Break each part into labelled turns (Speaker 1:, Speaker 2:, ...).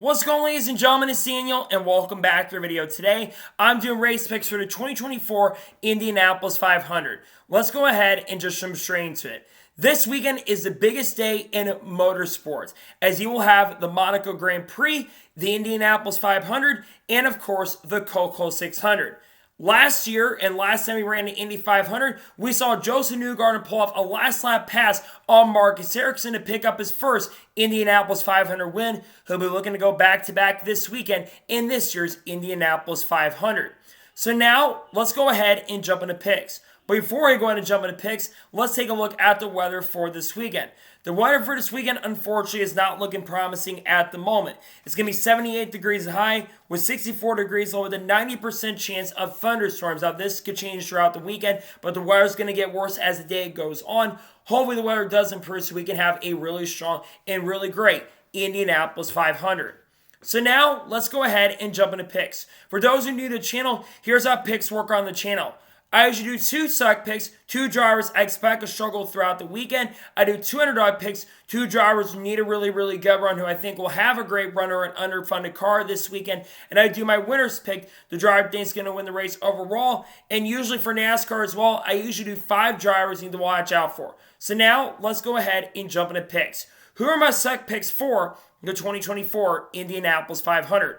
Speaker 1: What's going on, ladies and gentlemen? It's Daniel, and welcome back to our video. Today, I'm doing race picks for the 2024 Indianapolis 500. Let's go ahead and just jump straight into it. This weekend is the biggest day in motorsports, as you will have the Monaco Grand Prix, the Indianapolis 500, and of course, the Coco 600. Last year, and last time we ran the Indy 500, we saw Joseph Newgarden pull off a last lap pass on Marcus Ericsson to pick up his first Indianapolis 500 win. He'll be looking to go back-to-back this weekend in this year's Indianapolis 500. So now, let's go ahead and jump into picks. But before we go ahead and jump into picks, let's take a look at the weather for this weekend. The weather for this weekend, unfortunately, is not looking promising at the moment. It's going to be 78 degrees high with 64 degrees low with a 90% chance of thunderstorms. Now, this could change throughout the weekend, but the weather is going to get worse as the day goes on. Hopefully, the weather does improve so we can have a really strong and really great Indianapolis 500. So now, let's go ahead and jump into picks. For those who are new to the channel, here's how picks work on the channel. I usually do 2 suck picks, 2 drivers I expect to struggle throughout the weekend. I do 2 underdog picks, 2 drivers who need a really, really good run, who I think will have a great run or an underfunded car this weekend. And I do my winner's pick, the driver I think is going to win the race overall. And usually for NASCAR as well, I usually do 5 drivers you need to watch out for. So now, let's go ahead and jump into picks. Who are my suck picks for the 2024 Indianapolis 500?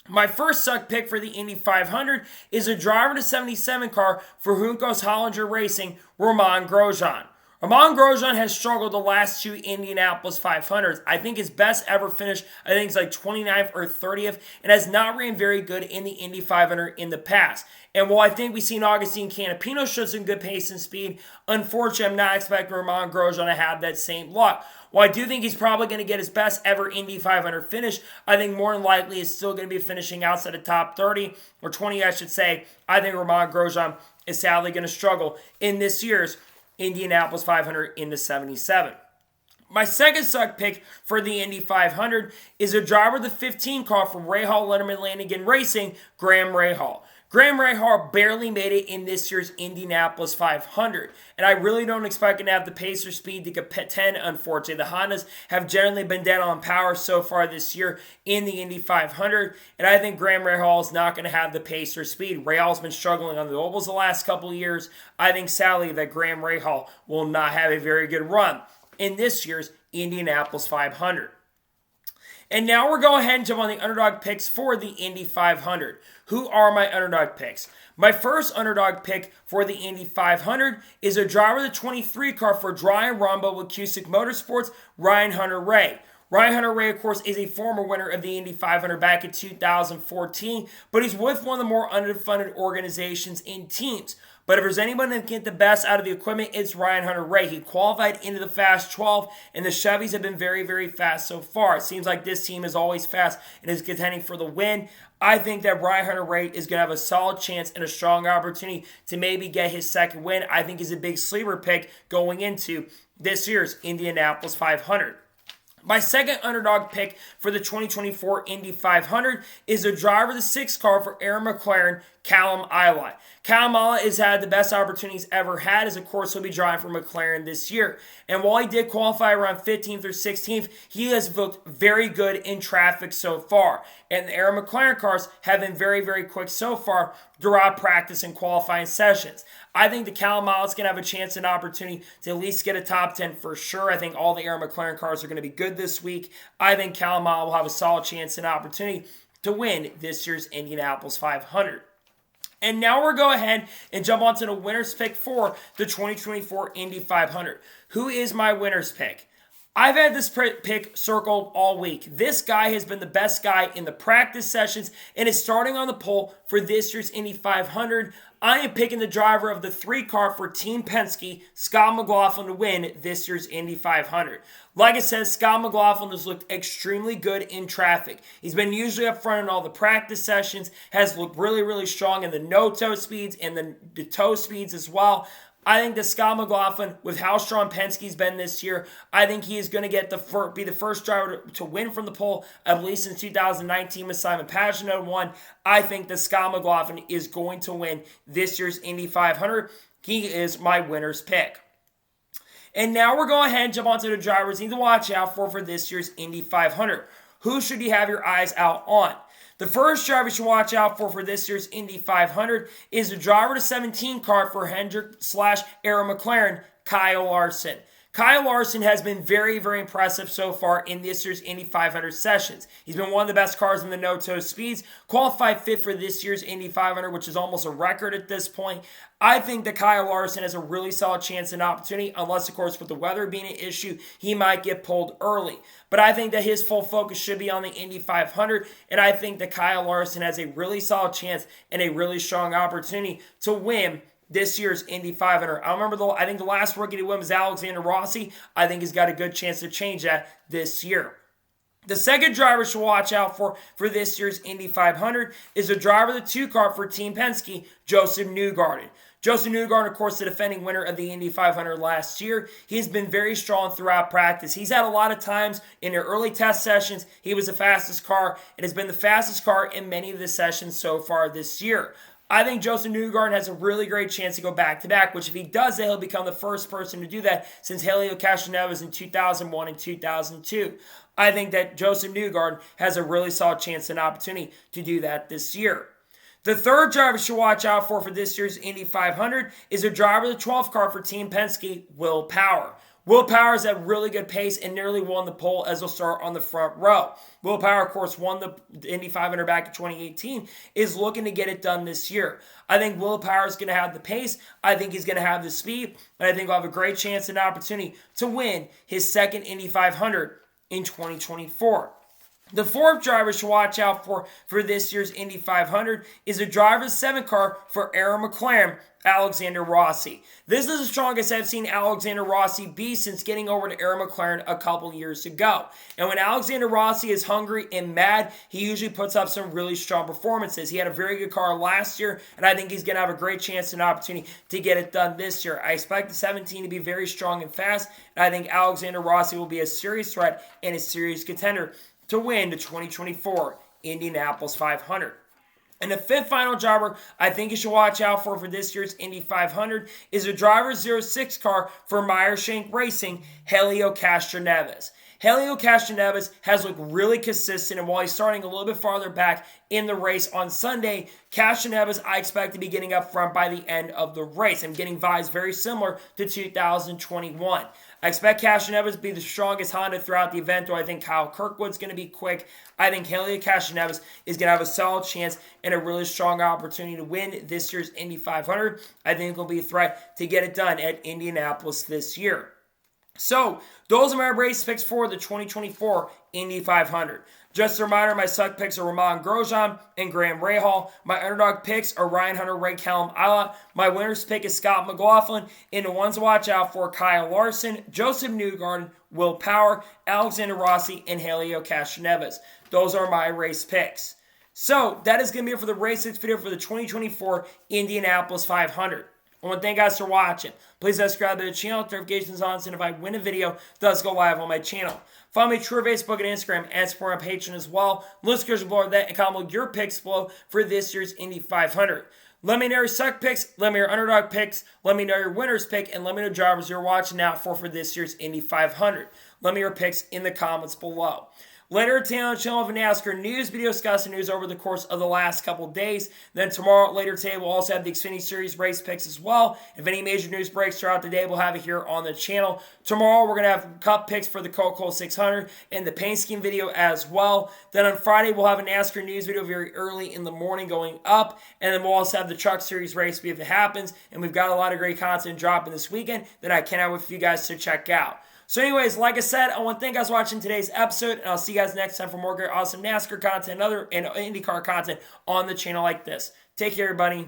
Speaker 1: My first suck pick for the Indy 500 is a driver to 77 car for Juncos Hollinger Racing, Romain Grosjean. Romain Grosjean has struggled the last 2 Indianapolis 500s. I think his best ever finish, I think, is like 29th or 30th, and has not ran very good in the Indy 500 in the past. And while I think we've seen Augustine Canapino show some good pace and speed, unfortunately, I'm not expecting Romain Grosjean to have that same luck. While I do think he's probably going to get his best ever Indy 500 finish, I think more than likely is still going to be finishing outside the top 30, or 20, I should say. I think Romain Grosjean is sadly going to struggle in this year's Indianapolis 500 in the 77. My second suck pick for the Indy 500 is a driver of the 15 car from Rahal Letterman Lanigan Racing, Graham Rahal. Graham Rahal barely made it in this year's Indianapolis 500, and I really don't expect him to have the pace or speed to contend, unfortunately. The Hondas have generally been dead on power so far this year in the Indy 500, and I think Graham Rahal is not going to have the pace or speed. Rahal's been struggling on the ovals the last couple of years. I think, sadly, that Graham Rahal will not have a very good run in this year's Indianapolis 500. And now we're going ahead and jump on the underdog picks for the Indy 500. Who are my underdog picks? My first underdog pick for the Indy 500 is a driver of the 23 car for Dry and Rumble with Cusick Motorsports, Ryan Hunter-Reay. Ryan Hunter-Reay, of course, is a former winner of the Indy 500 back in 2014, but he's with one of the more underfunded organizations and teams. But if there's anyone that can get the best out of the equipment, it's Ryan Hunter-Reay. He qualified into the Fast 12, and the Chevys have been very, very fast so far. It seems like this team is always fast and is contending for the win. I think that Ryan Hunter-Reay is going to have a solid chance and a strong opportunity to maybe get his second win. I think he's a big sleeper pick going into this year's Indianapolis 500. My second underdog pick for the 2024 Indy 500 is a driver of the 6 car for Aaron McLaren, Callum Ilott. Callum Ilott has had the best opportunities ever had, as of course he'll be driving for McLaren this year. And while he did qualify around 15th or 16th, he has looked very good in traffic so far. And the Aaron McLaren cars have been very, very quick so far throughout practice and qualifying sessions. I think the Callum Illott's going to have a chance and opportunity to at least get a top 10 for sure. I think all the Aaron McLaren cars are going to be good this week. I think Callum Ilott will have a solid chance and opportunity to win this year's Indianapolis 500. And now we're going to go ahead and jump onto the winner's pick for the 2024 Indy 500. Who is my winner's pick? I've had this pick circled all week. This guy has been the best guy in the practice sessions and is starting on the pole for this year's Indy 500. I am picking the driver of the 3 car for Team Penske, Scott McLaughlin, to win this year's Indy 500. Like I said, Scott McLaughlin has looked extremely good in traffic. He's been usually up front in all the practice sessions, has looked really, really strong in the no-toe speeds and the toe speeds as well. I think that Scott McLaughlin, with how strong Penske's been this year, I think he is going to get be the first driver to win from the pole, I believe since 2019 with Simon Pagenaud won. I think that Scott McLaughlin is going to win this year's Indy 500. He is my winner's pick. And now we're going ahead and jump onto the drivers you need to watch out for this year's Indy 500. who should you have your eyes out on? The first driver you should watch out for this year's Indy 500 is the driver to 17 car for Hendrick/Arrow McLaren, Kyle Larson. Kyle Larson has been very, very impressive so far in this year's Indy 500 sessions. He's been one of the best cars in the no-toe speeds, qualified fifth for this year's Indy 500, which is almost a record at this point. I think that Kyle Larson has a really solid chance and opportunity, unless, of course, with the weather being an issue, he might get pulled early. But I think that his full focus should be on the Indy 500, and I think that Kyle Larson has a really solid chance and a really strong opportunity to win this year's Indy 500. I think the last rookie to win was Alexander Rossi. I think he's got a good chance to change that this year. The second driver to watch out for this year's Indy 500 is the driver of the 2 car for Team Penske, Josef Newgarden. Josef Newgarden, of course, the defending winner of the Indy 500 last year. He's been very strong throughout practice. He's had a lot of times in their early test sessions, he was the fastest car and has been the fastest car in many of the sessions so far this year. I think Josef Newgarden has a really great chance to go back-to-back, which if he does that, he'll become the first person to do that since Helio Castroneves in 2001 and 2002. I think that Josef Newgarden has a really solid chance and opportunity to do that this year. The third driver you should watch out for this year's Indy 500 is a driver of the 12th car for Team Penske, Will Power. Will Power is at really good pace and nearly won the pole as he'll start on the front row. Will Power, of course, won the Indy 500 back in 2018, is looking to get it done this year. I think Will Power is going to have the pace. I think he's going to have the speed. And I think he'll have a great chance and opportunity to win his second Indy 500 in 2024. The fourth driver to watch out for this year's Indy 500 is the driver's 7 car for Arrow McLaren, Alexander Rossi. This is the strongest I've seen Alexander Rossi be since getting over to Arrow McLaren a couple years ago. And when Alexander Rossi is hungry and mad, he usually puts up some really strong performances. He had a very good car last year, and I think he's going to have a great chance and opportunity to get it done this year. I expect the 17 to be very strong and fast, and I think Alexander Rossi will be a serious threat and a serious contender to win the 2024 Indianapolis 500. And the fifth final driver I think you should watch out for this year's Indy 500 is the driver 06 car for Meyer-Shank Racing, Helio Castroneves. Helio Castroneves has looked really consistent, and while he's starting a little bit farther back in the race on Sunday, Castroneves I expect to be getting up front by the end of the race. I'm getting vibes very similar to 2021. I expect Castroneves to be the strongest Honda throughout the event, though I think Kyle Kirkwood's going to be quick. I think Helio Castroneves is going to have a solid chance and a really strong opportunity to win this year's Indy 500. I think he'll be a threat to get it done at Indianapolis this year. So, those are my race picks for the 2024 Indy 500. Just a reminder, my suck picks are Romain Grosjean and Graham Rahal. My underdog picks are Ryan Hunter, Ray Callum Ilott. My winner's pick is Scott McLaughlin. And the ones to watch out for, Kyle Larson, Josef Newgarden, Will Power, Alexander Rossi, and Helio Castroneves. Those are my race picks. So, that is going to be it for the race picks video for the 2024 Indianapolis 500. I want to thank you guys for watching. Please subscribe to the channel, notifications on, so if I win a video, it does go live on my channel. Follow me on Twitter, Facebook, and Instagram, and support my Patreon as well. List goes below that, and comment your picks below for this year's Indy 500. Let me know your suck picks, let me know your underdog picks, let me know your winner's pick, and let me know drivers you're watching out for this year's Indy 500. Let me know your picks in the comments below. Later today on the channel, we'll have an NASCAR news video discussing news over the course of the last couple days. Then tomorrow, later today, we'll also have the Xfinity Series race picks as well. If any major news breaks throughout the day, we'll have it here on the channel. Tomorrow, we're going to have Cup picks for the Coca-Cola 600 and the paint scheme video as well. Then on Friday, we'll have a NASCAR news video very early in the morning going up. And then we'll also have the Truck Series race if it happens. And we've got a lot of great content dropping this weekend that I cannot wait for you guys to check out. So anyways, like I said, I want to thank you guys for watching today's episode, and I'll see you guys next time for more great, awesome NASCAR content and other IndyCar content on the channel like this. Take care, everybody.